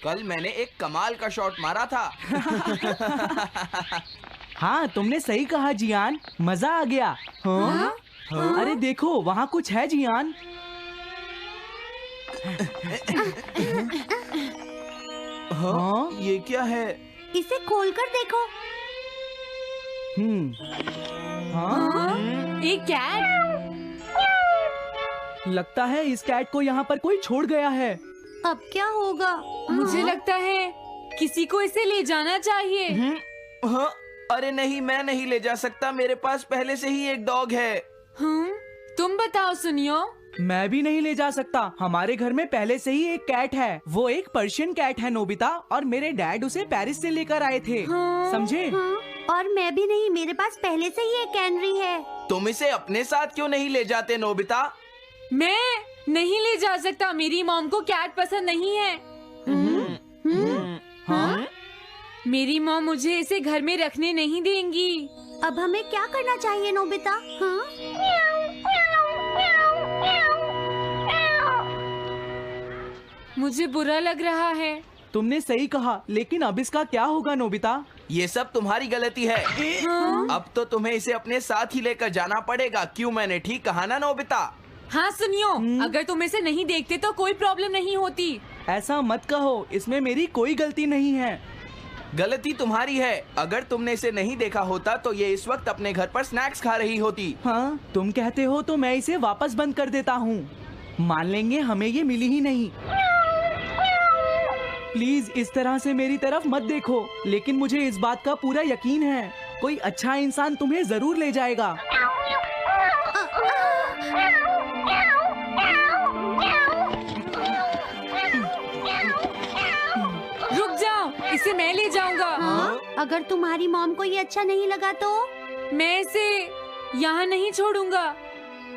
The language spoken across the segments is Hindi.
कल मैंने एक कमाल का शॉट मारा था। हाँ, तुमने सही कहा जियान, मजा आ गया। हाँ? अरे देखो, वहाँ कुछ है जियान। हाँ? ये क्या है? इसे खोलकर देखो। हाँ? एक कैट। लगता है इस कैट को यहाँ पर कोई छोड़ गया है। अब क्या होगा? मुझे लगता है किसी को इसे ले जाना चाहिए। हाँ? अरे नहीं, मैं नहीं ले जा सकता, मेरे पास पहले से ही एक डॉग है। तुम बताओ सुनियो। मैं भी नहीं ले जा सकता, हमारे घर में पहले से ही एक कैट है। वो एक पर्शियन कैट है नोबिता, और मेरे डैड उसे पेरिस से लेकर आए थे। समझे? और मैं भी नहीं, मेरे पास पहले से ही एक कैनरी है। तुम इसे अपने साथ क्यों नहीं ले जाते नोबिता? मैं नहीं ले जा सकता, मेरी मॉम को कैट पसंद नहीं है। हाँ? मेरी मॉम मुझे इसे घर में रखने नहीं देंगी। अब हमें क्या करना चाहिए नोबिता? हाँ? मुझे बुरा लग रहा है। तुमने सही कहा, लेकिन अब इसका क्या होगा नोबिता? ये सब तुम्हारी गलती है। अब तो तुम्हें इसे अपने साथ ही लेकर जाना पड़ेगा। क्यों, मैंने ठीक कहा ना नोबिता? हाँ सुनियो, अगर तुम इसे नहीं देखते तो कोई प्रॉब्लम नहीं होती। ऐसा मत कहो, इसमें मेरी कोई गलती नहीं है। गलती तुम्हारी है। अगर तुमने इसे नहीं देखा होता तो ये इस वक्त अपने घर पर स्नैक्स खा रही होती। हाँ, तुम कहते हो तो मैं इसे वापस बंद कर देता हूँ। मान लेंगे हमें ये मिली ही नहीं। प्लीज इस तरह से मेरी तरफ मत देखो, लेकिन मुझे इस बात का पूरा यकीन है, कोई अच्छा इंसान तुम्हें जरूर ले जाएगा। रुक जाओ, इसे मैं ले जाऊंगा। हाँ? अगर तुम्हारी मॉम को ये अच्छा नहीं लगा तो? मैं इसे यहाँ नहीं छोड़ूंगा।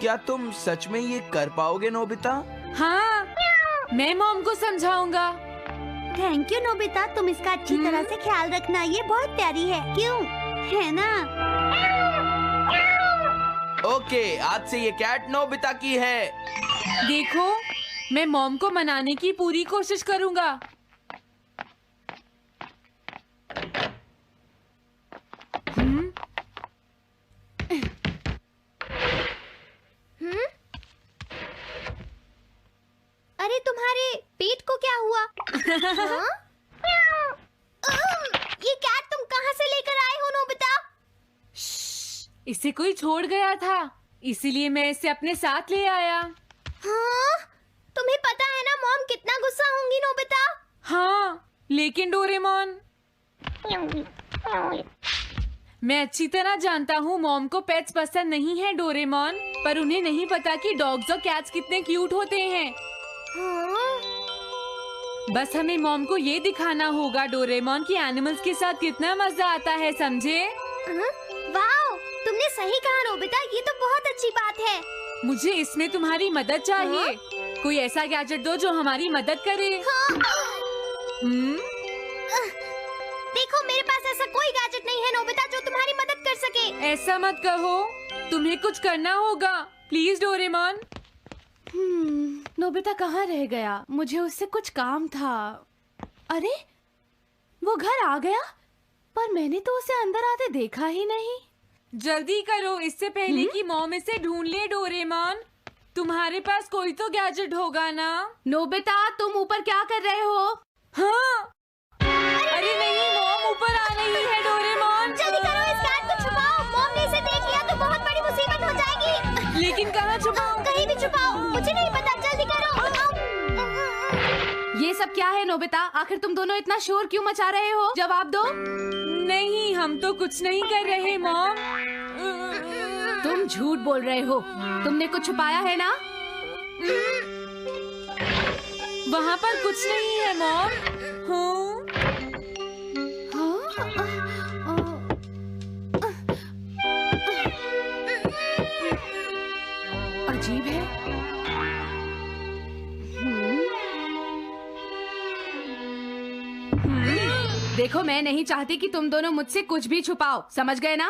क्या तुम सच में ये कर पाओगे नोबिता? हाँ, मैं मॉम को समझाऊंगा। थैंक यू नोबिता, तुम इसका अच्छी तरह से ख्याल रखना, ये बहुत प्यारी है। क्यों, है ना? ओके, आज से ये कैट नोबिता की है। देखो, मैं मॉम को मनाने की पूरी कोशिश करूंगा। अरे तुम्हारे पेट को क्या हुआ? हाँ? ये कैट तुम कहाँ से लेकर आए हो नोबिता? इसे कोई छोड़ गया था, इसीलिए मैं इसे अपने साथ ले आया। हाँ? तुम्हें पता है ना मॉम कितना गुस्सा होंगी नोबिता? हाँ, लेकिन डोरेमोन, मैं अच्छी तरह जानता हूँ मॉम को पेट्स पसंद नहीं है डोरेमोन, पर उन्हें नहीं पता कि डॉग्स और कैट्स कितने क्यूट होते हैं। हाँ? बस हमें मॉम को ये दिखाना होगा डोरेमोन कि एनिमल्स के साथ कितना मजा आता है, समझे? वाओ, तुमने सही कहा नोबिता, ये तो बहुत अच्छी बात है। मुझे इसमें तुम्हारी मदद चाहिए। कोई ऐसा गैजेट दो जो हमारी मदद करे। देखो, मेरे पास ऐसा कोई गैजेट नहीं है नोबिता जो तुम्हारी मदद कर सके। ऐसा मत कहो, तुम्हें कुछ करना होगा, प्लीज डोरेमोन। नोबिता कहाँ रह गया? मुझे उससे कुछ काम था। अरे, वो घर आ गया, पर मैंने तो उसे अंदर आते देखा ही नहीं। जल्दी करो, इससे पहले कि मॉम इसे ढूंढ ले डोरेमोन। तुम्हारे पास कोई तो गैजेट होगा ना? नोबिता, तुम ऊपर क्या कर रहे हो? हाँ, अरे नहीं, मॉम ऊपर आ रही है डोरेमोन। जल्दी करो, इस कैट को छुपाओ। मॉम ने इसे देख लिया तो बहुत बड़ी मुसीबत हो जाएगी। लेकिन कहाँ छुपाऊं? कहीं भी छुपाओ, मुझे नहीं पता, जल्दी करो। ये सब क्या है नोबिता? आखिर तुम दोनों इतना शोर क्यों मचा रहे हो? जवाब दो। नहीं, हम तो कुछ नहीं कर रहे मॉम। तुम झूठ बोल रहे हो, तुमने कुछ छुपाया है ना? वहाँ पर कुछ नहीं है मॉम। अजीब है। देखो, मैं नहीं चाहती कि तुम दोनों मुझसे कुछ भी छुपाओ, समझ गए ना?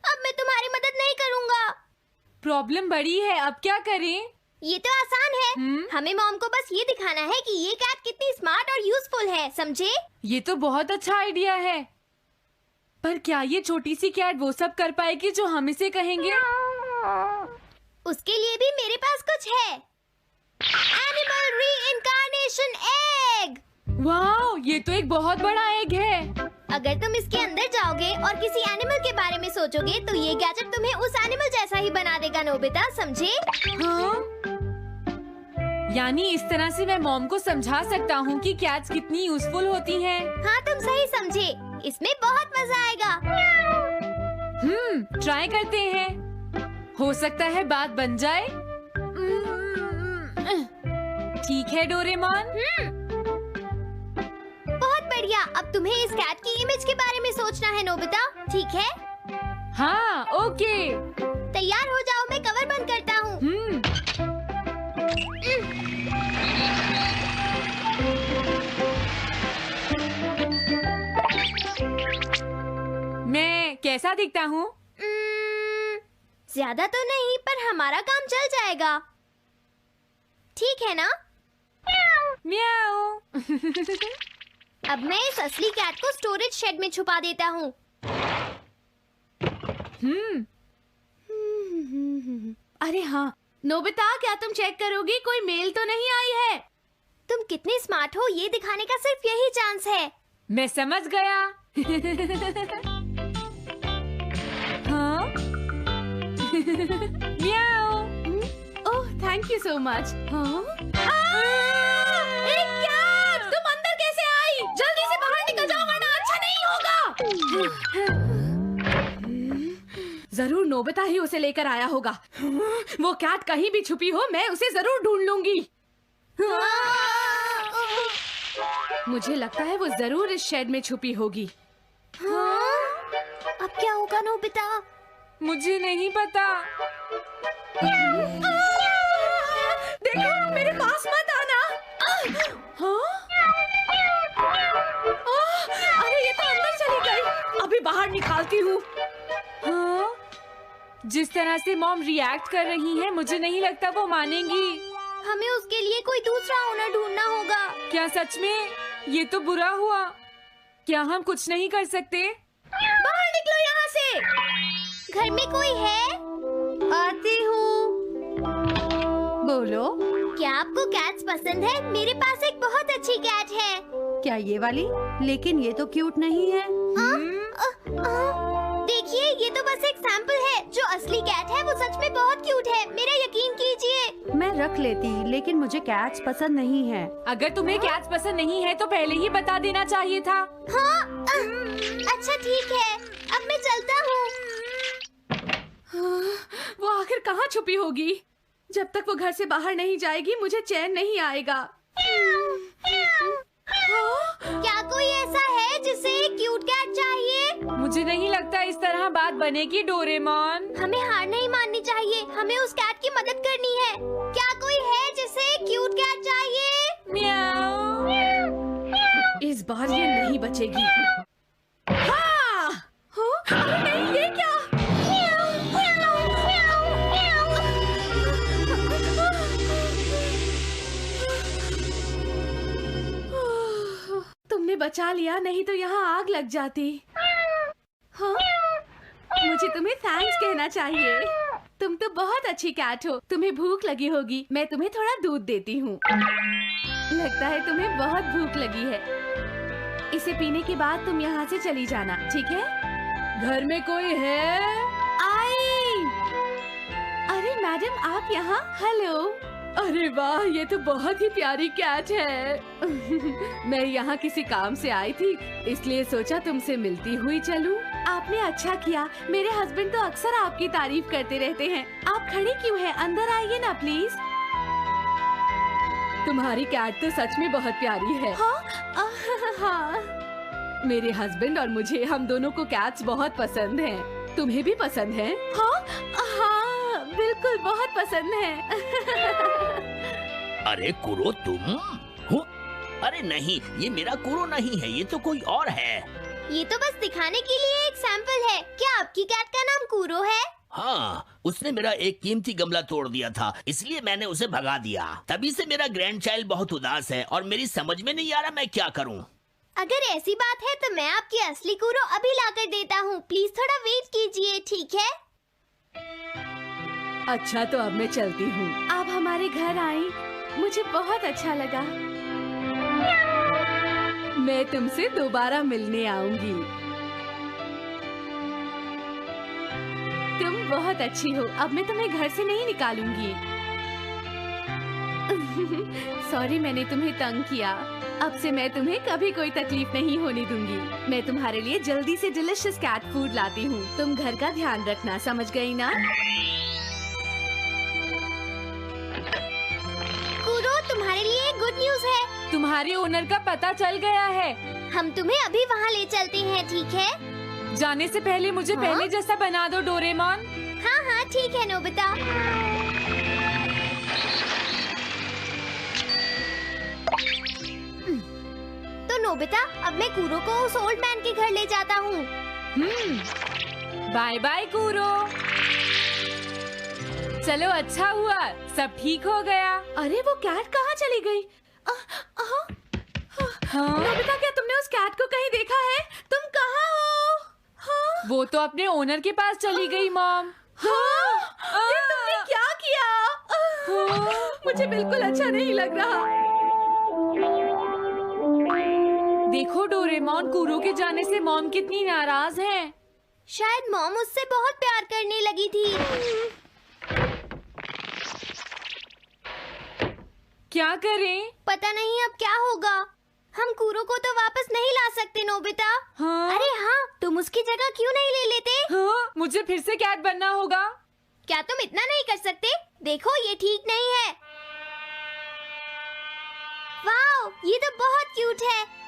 अब मैं तुम्हारी मदद नहीं करूँगा। प्रॉब्लम बड़ी है, अब क्या करें? ये तो आसान है। हमें मॉम को बस ये दिखाना है कि ये कैट कितनी स्मार्ट और यूजफुल है, समझे? ये तो बहुत अच्छा आइडिया है, पर क्या ये छोटी सी कैट वो सब कर पाएगी जो हम इसे कहेंगे? उसके लिए भी मेरे पास कुछ है। Animal reincarnation egg. वाह, ये तो एक बहुत बड़ा एग है। अगर तुम इसके अंदर जाओगे और किसी एनिमल के बारे में सोचोगे तो ये गैजेट तुम्हें उस एनिमल जैसा ही बना देगा, नोबिता, समझे? हाँ? यानी इस तरह से मैं मॉम को समझा सकता हूँ कि कैट्स कितनी यूजफुल होती हैं। हाँ, तुम सही समझे। इसमें बहुत मजा आएगा। ट्राई करते हैं। हो सकता है बात बन जाए। ठीक है डोरेमोन। बहुत बढ़िया। अब तुम्हें इस कैट की इमेज के बारे में सोचना है, नोबिता, ठीक है? हाँ, ओके। तैयार हो जाओ, मैं कवर बंद करता हूँ। मैं कैसा दिखता हूँ? ज्यादा तो नहीं, पर हमारा काम चल जाएगा, ठीक है ना? म्याऊ। अब मैं इस असली कैट को स्टोरेज शेड में छुपा देता हूँ। अरे हाँ, नोबिता, क्या तुम चेक करोगी कोई मेल तो नहीं आई है? तुम कितने स्मार्ट हो ये दिखाने का सिर्फ यही चांस है। मैं समझ गया। हाँ? म्याऊ। ओह, थैंक यू सो मच। हाँ? एक कैट! तुम अंदर कैसे आई? जल्दी से बाहर निकल जाओ वरना अच्छा नहीं होगा। जरूर नोबिता ही उसे लेकर आया होगा। वो कैट कहीं भी छुपी हो, मैं उसे जरूर ढूंढ लूंगी। मुझे लगता है वो जरूर इस शेड में छुपी होगी। अब क्या होगा, नोबिता? मुझे नहीं पता। देखो, मेरे पास मत आना। हाँ? अरे ये तो अंदर चली गई। अभी बाहर निकालती हूँ। हाँ? जिस तरह से मॉम रिएक्ट कर रही है, मुझे नहीं लगता वो मानेंगी। हमें उसके लिए कोई दूसरा ओनर ढूंढना होगा। क्या सच में? ये तो बुरा हुआ। क्या हम कुछ नहीं कर सकते? बाहर निकलो यहाँ से। घर में कोई है? आती हूँ। बोलो, क्या आपको कैट्स पसंद है? मेरे पास एक बहुत अच्छी कैट है। क्या ये वाली? लेकिन ये तो क्यूट नहीं है। देखिए, ये तो बस एक सैंपल है। जो असली कैट है वो सच में बहुत क्यूट है, मेरा यकीन कीजिए। मैं रख लेती, लेकिन मुझे कैट्स पसंद नहीं है। अगर तुम्हें कैट्स पसंद नहीं है तो पहले ही बता देना चाहिए था। हाँ, अच्छा ठीक है, अब मैं चलता हूँ। वो आखिर कहाँ छुपी होगी? जब तक वो घर से बाहर नहीं जाएगी मुझे चैन नहीं आएगा। क्या कोई ऐसा है जिसे एक क्यूट कैट चाहिए? मुझे नहीं लगता इस तरह बात बनेगी डोरेमोन। हमें हार नहीं माननी चाहिए, हमें उस कैट की मदद करनी है। क्या कोई है जिसे एक क्यूट कैट चाहिए? म्याऊ। इस बार ये नहीं बचेगी। हाँ! अरे नहीं, ये क्या? तुमने बचा लिया, नहीं तो यहाँ आग लग जाती। हाँ? मुझे तुम्हें थैंक्स कहना चाहिए। तुम तो बहुत अच्छी कैट हो। तुम्हें भूख लगी होगी, मैं तुम्हें थोड़ा दूध देती हूँ। लगता है तुम्हें बहुत भूख लगी है। इसे पीने के बाद तुम यहाँ से चली जाना, ठीक है? घर में कोई है? आई! अरे मैडम, आप यहाँ? हेलो। अरे वाह, ये तो बहुत ही प्यारी कैट है। मैं यहाँ किसी काम से आई थी, इसलिए सोचा तुमसे मिलती हुई चलूं। आपने अच्छा किया। मेरे हस्बैंड तो अक्सर आपकी तारीफ करते रहते हैं। आप खड़ी क्यों हैं? अंदर आइए ना प्लीज। तुम्हारी कैट तो सच में बहुत प्यारी है। हाँ? हाँ। मेरे हस्बैंड और मुझे, हम दोनों को कैट्स बहुत पसंद हैं। तुम्हें भी पसंद है? हाँ, हाँ, बिल्कुल बहुत पसंद है। अरे कुरो, तुम हो? अरे नहीं, ये मेरा कुरो नहीं है, ये तो कोई और है। ये तो बस दिखाने के लिए एक सैंपल है। क्या आपकी कैट का नाम कूरो है? हाँ, उसने मेरा एक कीमती गमला तोड़ दिया था, इसलिए मैंने उसे भगा दिया। तभी से मेरा ग्रैंड चाइल्ड बहुत उदास है और मेरी समझ में नहीं आ रहा मैं क्या करूँ। अगर ऐसी बात है तो मैं आपकी असली कूरो अभी लाकर देता हूँ। प्लीज थोड़ा वेट कीजिए, ठीक है? अच्छा, तो अब मैं चलती हूँ। आप हमारे घर आई, मुझे बहुत अच्छा लगा। मैं तुमसे दोबारा मिलने आऊंगी। तुम बहुत अच्छी हो। अब मैं तुम्हें घर से नहीं निकालूंगी। सॉरी, मैंने तुम्हें तंग किया। अब से मैं तुम्हें कभी कोई तकलीफ नहीं होने दूंगी। मैं तुम्हारे लिए जल्दी से डिलिशियस कैट फूड लाती हूँ। तुम घर का ध्यान रखना, समझ गई ना? कूरो, तुम्हारे लिए एक गुड न्यूज है। तुम्हारे ओनर का पता चल गया है। हम तुम्हें अभी वहाँ ले चलते हैं, ठीक है? जाने से पहले मुझे हाँ? पहले जैसा बना दो डोरेमोन। हाँ हाँ, ठीक है नोबिता। तो नोबिता, अब मैं कूरो को उस ओल्ड मैन के घर ले जाता हूँ। बाय बाय कूरो। चलो, अच्छा हुआ, सब ठीक हो गया। अरे वो कैट कहाँ चली गई? नोबिता, क्या तुमने उस कैट को कहीं देखा है? तुम कहाँ हो? हाँ? वो तो अपने ओनर के पास चली गई मॉम। हाँ? ये तुमने क्या किया? मुझे बिल्कुल अच्छा नहीं लग रहा। देखो डोरेमोन, कूरो के जाने से मॉम कितनी नाराज हैं। शायद मॉम उससे बहुत प्यार करने लगी थी। क्या करें? पता नहीं अब क्या होगा। हम कूरो को तो वापस नहीं ला सकते नोबिता। हाँ? अरे हाँ, तुम उसकी जगह क्यों नहीं ले लेते? हाँ? मुझे फिर से कैट बनना होगा। क्या तुम इतना नहीं कर सकते? देखो, ये ठीक नहीं है। वाओ, ये तो बहुत क्यूट है।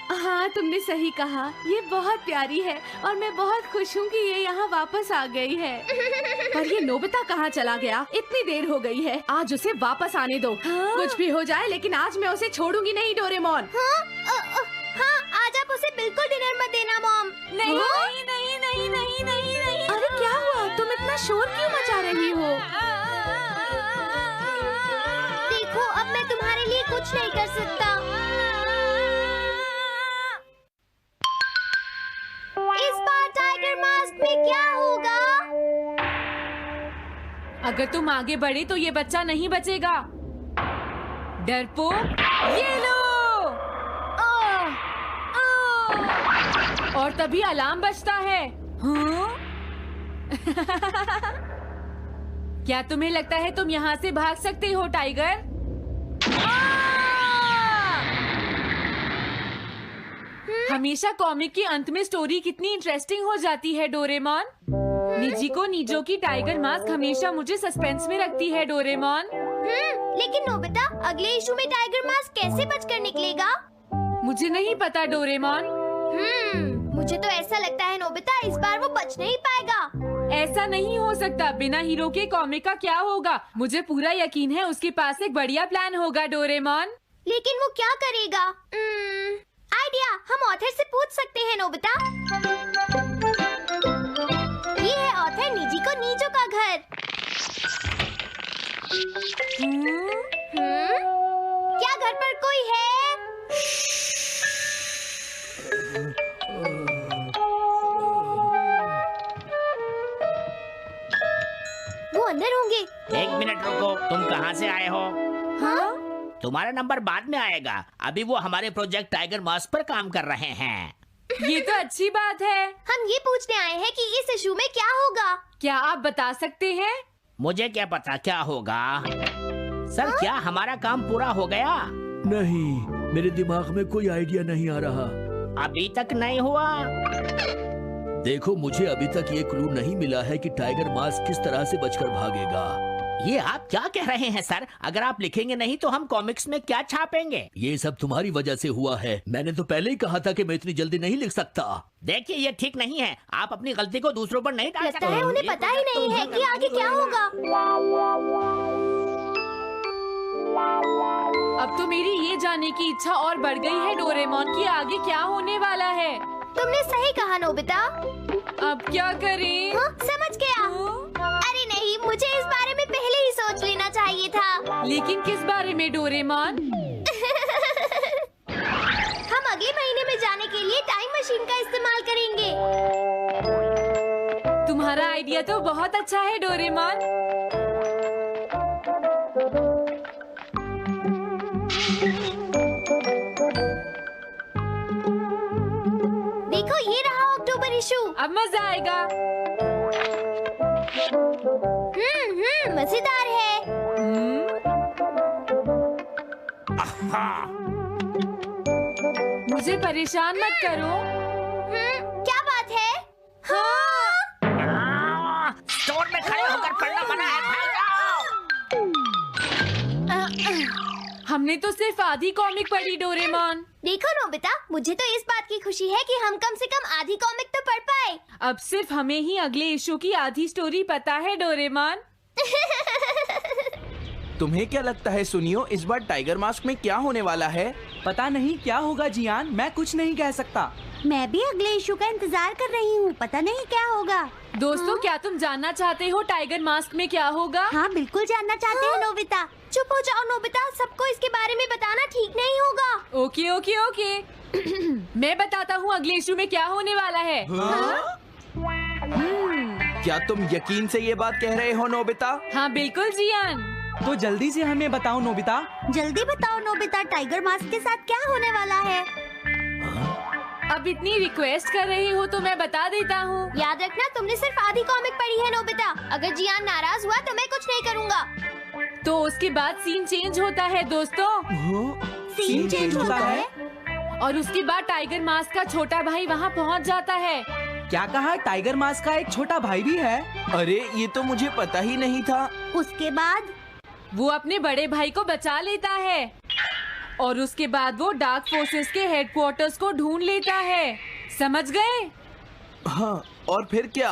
हाँ, तुमने सही कहा। ये बहुत प्यारी है और मैं बहुत खुश हूँ कि ये यहाँ वापस आ गई है। पर ये नोबिता कहाँ चला गया? इतनी देर हो गई है। आज उसे वापस आने दो। कुछ भी हो जाए, लेकिन आज मैं उसे छोड़ूंगी नहीं डोरेमोन। हाँ, आज आप उसे बिल्कुल डिनर मत देना मॉम। नहीं नहीं नहीं नहीं नहीं नहीं नहीं। अरे क्या हुआ? तुम इतना शोर क्यों मचा रही हो? देखो, अब मैं तुम्हारे लिए कुछ नहीं कर सकता। इस बार टाइगर मास्क में क्या होगा? अगर तुम आगे बढ़े तो ये बच्चा नहीं बचेगा। डरपोक, ये लो। और तभी अलार्म बजता है। हाँ? क्या तुम्हें लगता है तुम यहाँ से भाग सकते हो टाइगर? हमेशा कॉमिक के अंत में स्टोरी कितनी इंटरेस्टिंग हो जाती है डोरेमोन। निजी को नीजो की टाइगर मास्क हमेशा मुझे सस्पेंस में रखती है डोरेमोन। लेकिन नोबिता, अगले इशू में टाइगर मास्क कैसे बचकर निकलेगा? मुझे नहीं पता डोरेमोन। मुझे तो ऐसा लगता है नोबिता, इस बार वो बच नहीं पाएगा। ऐसा नहीं हो सकता। बिना हीरो के कॉमिक का क्या होगा? मुझे पूरा यकीन है उसके पास एक बढ़िया प्लान होगा डोरेमोन। लेकिन वो क्या करेगा? आइडिया, हम ऑथर से पूछ सकते हैं नोबिता। ये है ऑथर निजी को नीजो का घर। क्या घर पर कोई है? वो अंदर होंगे। एक मिनट रुको, तुम कहाँ से आए हो? हाँ? तुम्हारा नंबर बाद में आएगा। अभी वो हमारे प्रोजेक्ट टाइगर मास्क पर काम कर रहे हैं। ये तो अच्छी बात है। हम ये पूछने आए हैं कि इस इशू में क्या होगा। क्या आप बता सकते हैं? मुझे क्या पता क्या होगा। सर, क्या हमारा काम पूरा हो गया? नहीं, मेरे दिमाग में कोई आइडिया नहीं आ रहा। अभी तक नहीं हुआ। देखो, मुझे अभी तक ये क्लू नहीं मिला है कि टाइगर मास्क किस तरह से बचकर भागेगा। ये आप क्या कह रहे हैं सर? अगर आप लिखेंगे नहीं तो हम कॉमिक्स में क्या छापेंगे? ये सब तुम्हारी वजह से हुआ है। मैंने तो पहले ही कहा था कि मैं इतनी जल्दी नहीं लिख सकता। देखिए, ये ठीक नहीं है। आप अपनी गलती को दूसरों पर नहीं डाल लगता है उन्हें पता ही नहीं है कि आगे क्या होगा। अब तो मेरी ये जानने की इच्छा और बढ़ गई है डोरेमोन कि आगे क्या होने वाला है। तुमने सही कहा नोबिता। अब क्या करें? समझ गया। मुझे इस बारे में पहले ही सोच लेना चाहिए था। लेकिन किस बारे में डोरेमोन? हम अगले महीने में जाने के लिए टाइम मशीन का इस्तेमाल करेंगे। तुम्हारा आइडिया तो बहुत अच्छा है डोरेमोन। देखो ये रहा अक्टूबर इशू। अब मजा आएगा। मजेदार है। मुझे परेशान मत करो। क्या बात है? स्टोर में खड़े होकर पढ़ना मना है, भाग जाओ। हमने तो सिर्फ आधी कॉमिक पढ़ी डोरेमोन। देखो नोबिता, मुझे तो इस बात की खुशी है कि हम कम से कम आधी कॉमिक तो पढ़ पाए। अब सिर्फ हमें ही अगले इशू की आधी स्टोरी पता है डोरेमोन। तुम्हें क्या लगता है सुनियो, इस बार टाइगर मास्क में क्या होने वाला है? पता नहीं क्या होगा जियान, मैं कुछ नहीं कह सकता। मैं भी अगले इशू का इंतजार कर रही हूँ, पता नहीं क्या होगा। दोस्तों, क्या तुम जानना चाहते हो टाइगर मास्क में क्या होगा? हाँ बिल्कुल जानना चाहते हैं नोबिता। चुप हो जाओ नोबिता, सबको इसके बारे में बताना ठीक नहीं होगा। Okay okay okay. मैं बताता हूँ अगले इशू में क्या होने वाला है। क्या तुम यकीन से ये बात कह रहे हो नोबिता? हाँ बिल्कुल जियान। तो जल्दी से हमें बताओ नोबिता। जल्दी बताओ नोबिता, टाइगर मास्क के साथ क्या होने वाला है? अब इतनी रिक्वेस्ट कर रही हो तो मैं बता देता हूँ। याद रखना, तुमने सिर्फ आधी कॉमिक पढ़ी है नोबिता। अगर जियान नाराज हुआ तो मैं कुछ नहीं करूँगा। तो उसके बाद सीन चेंज होता है दोस्तों। सीन चेंज होता है? और उसके बाद टाइगर मास्क का छोटा भाई वहाँ पहुँच जाता है। क्या कहा? टाइगर मास्क का एक छोटा भाई भी है? अरे ये तो मुझे पता ही नहीं था। उसके बाद वो अपने बड़े भाई को बचा लेता है और उसके बाद वो डार्क फोर्सेस के हेडक्वार्टर्स को ढूंढ लेता है। समझ गए? हाँ, और फिर क्या?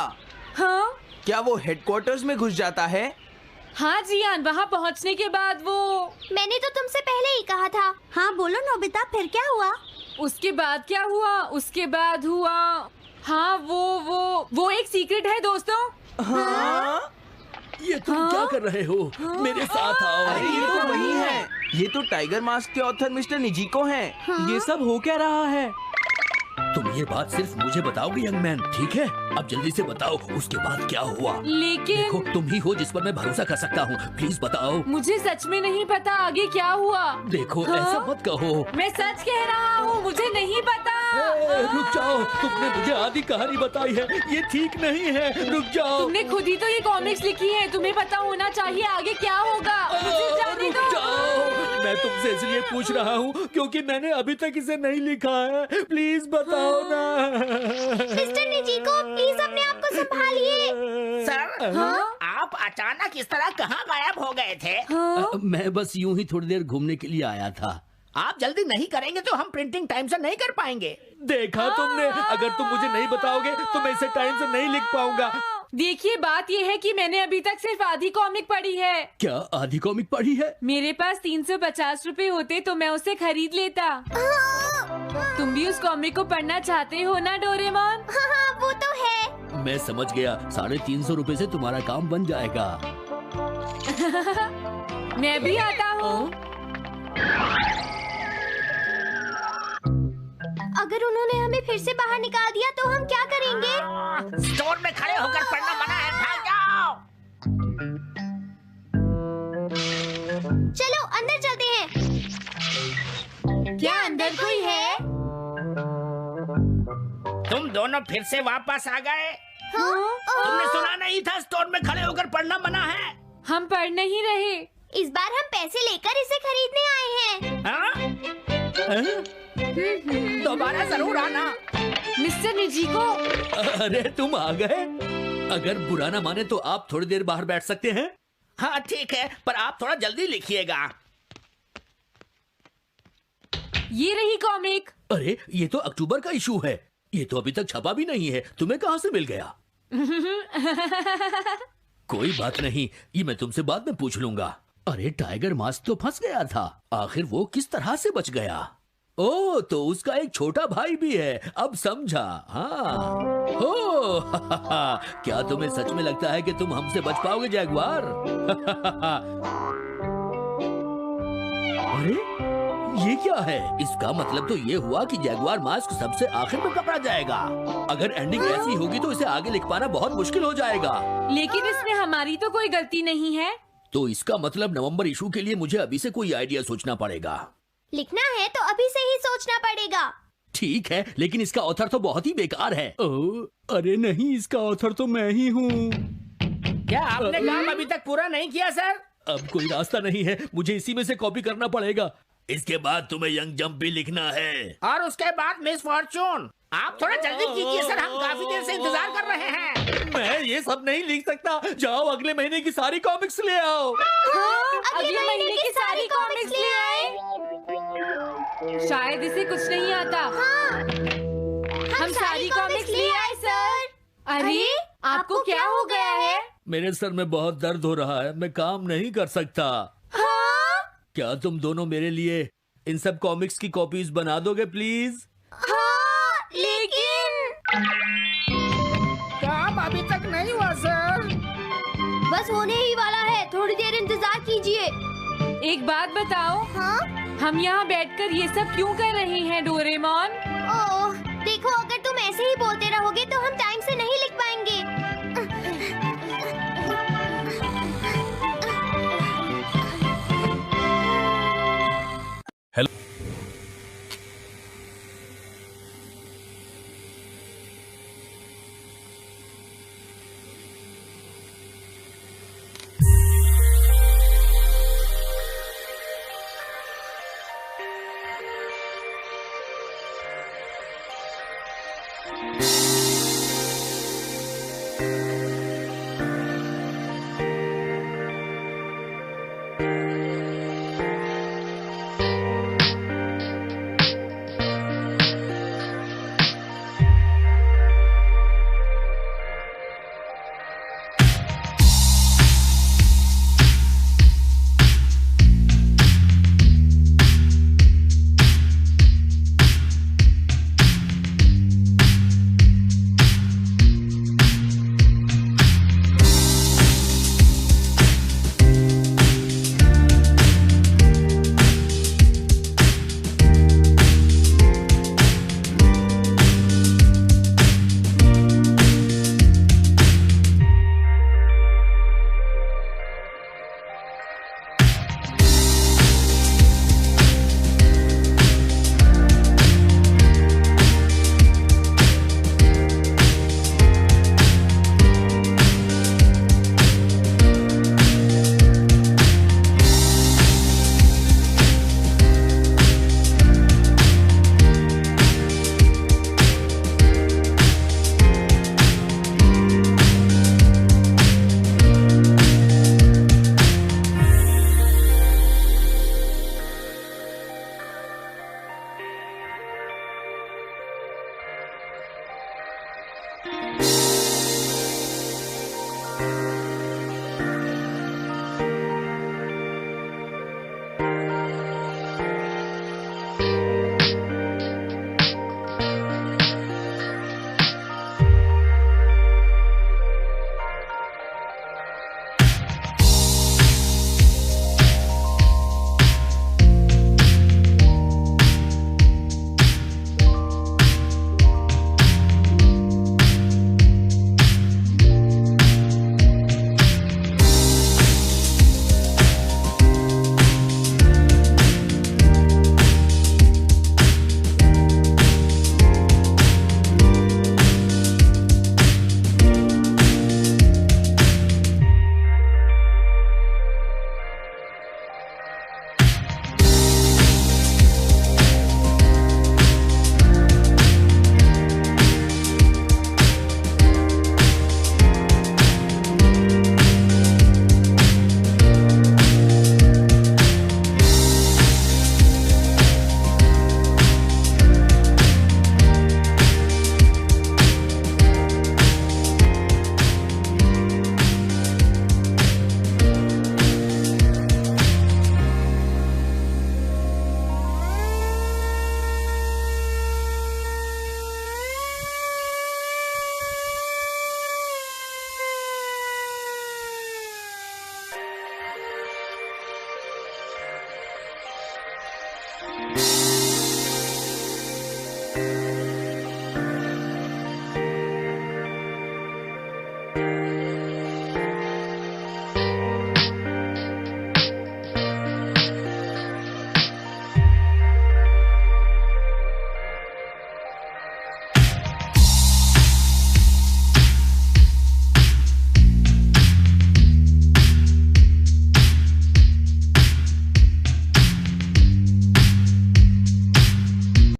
हाँ क्या वो हेडक्वार्टर्स में घुस जाता है? हाँ जियान, वहाँ पहुँचने के बाद वो मैंने तो तुमसे पहले ही कहा था। हाँ बोलो नोबिता, फिर क्या हुआ? उसके बाद क्या हुआ? उसके बाद हुआ, हाँ वो एक सीक्रेट है दोस्तों। हाँ? ये तुम क्या कर रहे हो? मेरे साथ आओ। अरे ये तो वही है। ये तो टाइगर मास्क के ऑथर मिस्टर निजिको हैं। ये सब हो क्या रहा है? तुम ये बात सिर्फ मुझे बताओगे यंग मैन, ठीक है? अब जल्दी से बताओ उसके बाद क्या हुआ। लेकिन देखो, तुम ही हो जिस पर मैं भरोसा कर सकता हूँ। प्लीज बताओ। मुझे सच में नहीं पता आगे क्या हुआ। देखो, हाँ? ऐसा मत कहो। मैं सच कह रहा हूँ, मुझे नहीं पता। रुक जाओ, तुमने मुझे आधी कहानी बताई है, ये ठीक नहीं है। रुक जाओ। तुमने खुद ही तो ये कॉमिक्स लिखी है, तुम्हें पता होना चाहिए आगे क्या होगा। मुझे जाने रुक दो। जाओ, मैं तुमसे इसलिए पूछ रहा हूँ क्योंकि मैंने अभी तक इसे नहीं लिखा है। प्लीज बताओ ना। मिस्टर निजिको, प्लीज अपने आप को संभालिए। सर, आप अचानक इस तरह कहाँ गायब हो गए थे? मैं बस यूं ही थोड़ी देर घूमने के लिए आया था। आप जल्दी नहीं करेंगे तो हम प्रिंटिंग टाइम से नहीं कर पाएंगे। देखा तुमने, अगर तुम मुझे नहीं बताओगे तो मैं इसे टाइम से नहीं लिख पाऊंगा। देखिए, बात ये है कि मैंने अभी तक सिर्फ आधी कॉमिक पढ़ी है। क्या आधी कॉमिक पढ़ी है? मेरे पास 350 रुपए होते तो मैं उसे खरीद लेता। तुम भी उस कॉमिक को पढ़ना चाहते हो ना डोरेमोन? हाँ वो तो है। मैं समझ गया, 350 रुपए से तुम्हारा काम बन जाएगा। मैं भी आता हूँ। अगर उन्होंने हमें फिर से बाहर निकाल दिया तो हम क्या करेंगे? स्टोर में खड़े होकर पढ़ना मना है, भाग जाओ। चलो अंदर चलते हैं। क्या अंदर कोई है? तुम दोनों फिर से वापस आ गए। हाँ? तुमने सुना नहीं था स्टोर में खड़े होकर पढ़ना मना है? हम पढ़ नहीं रहे। इस बार हम पैसे लेकर इसे खरीदने आए हैं। हाँ? दोबारा जरूर आना। मिस्टर निजिको, अरे तुम आ गए। अगर बुरा ना माने तो आप थोड़ी देर बाहर बैठ सकते हैं। हाँ ठीक है, पर आप थोड़ा जल्दी लिखिएगा। ये रही कॉमिक। अरे ये तो अक्टूबर का इशू है, ये तो अभी तक छपा भी नहीं है। तुम्हें कहाँ से मिल गया? कोई बात नहीं, ये मैं तुमसे बाद में पूछ लूंगा। अरे टाइगर मास्क तो फंस गया था, आखिर वो किस तरह से बच गया? ओ, तो उसका एक छोटा भाई भी है, अब समझा। हाँ। ओ, क्या तुम्हें सच में लगता है कि तुम हमसे बच पाओगे जैगुआर? अरे ये क्या है? इसका मतलब तो ये हुआ कि जैगुआर मास्क सबसे आखिर में पकड़ा जाएगा। अगर एंडिंग ऐसी होगी तो इसे आगे लिख पाना बहुत मुश्किल हो जाएगा। लेकिन इसमें हमारी तो कोई गलती नहीं है। तो इसका मतलब नवंबर इशू के लिए मुझे अभी से कोई आइडिया सोचना पड़ेगा। लिखना है तो अभी से ही सोचना पड़ेगा। ठीक है, लेकिन इसका ऑथर तो बहुत ही बेकार है। अरे नहीं, इसका ऑथर तो मैं ही हूँ। क्या आपने काम अभी तक पूरा नहीं किया सर? अब कोई रास्ता नहीं है, मुझे इसी में से कॉपी करना पड़ेगा। इसके बाद तुम्हें यंग जंप भी लिखना है। और उसके बाद मिस फॉर्चून। आप थोड़ा जल्दी कीजिए सर, हम काफी देर से इंतजार कर रहे हैं। मैं ये सब नहीं लिख सकता। जाओ अगले महीने की सारी कॉमिक्स ले आओ। अगले महीने की सारी कॉमिक्स ले आए। शायद इसे कुछ नहीं आता। हम सारी कॉमिक्स ले आए सर। अरे आपको क्या हो गया है? मेरे सर में बहुत दर्द हो रहा है, मैं काम नहीं कर सकता। क्या तुम दोनों मेरे लिए इन सब कॉमिक्स की कॉपीज बना दोगे प्लीज? लेकिन काम अभी तक नहीं हुआ सर। बस होने ही वाला है, थोड़ी देर इंतजार कीजिए। एक बात बताओ, हाँ? हम यहाँ बैठकर ये सब क्यों कर रहे हैं डोरेमोन? ओह, देखो अगर तुम ऐसे ही बोलते रहोगे तो हम टाइम से नहीं लिख पाएंगे।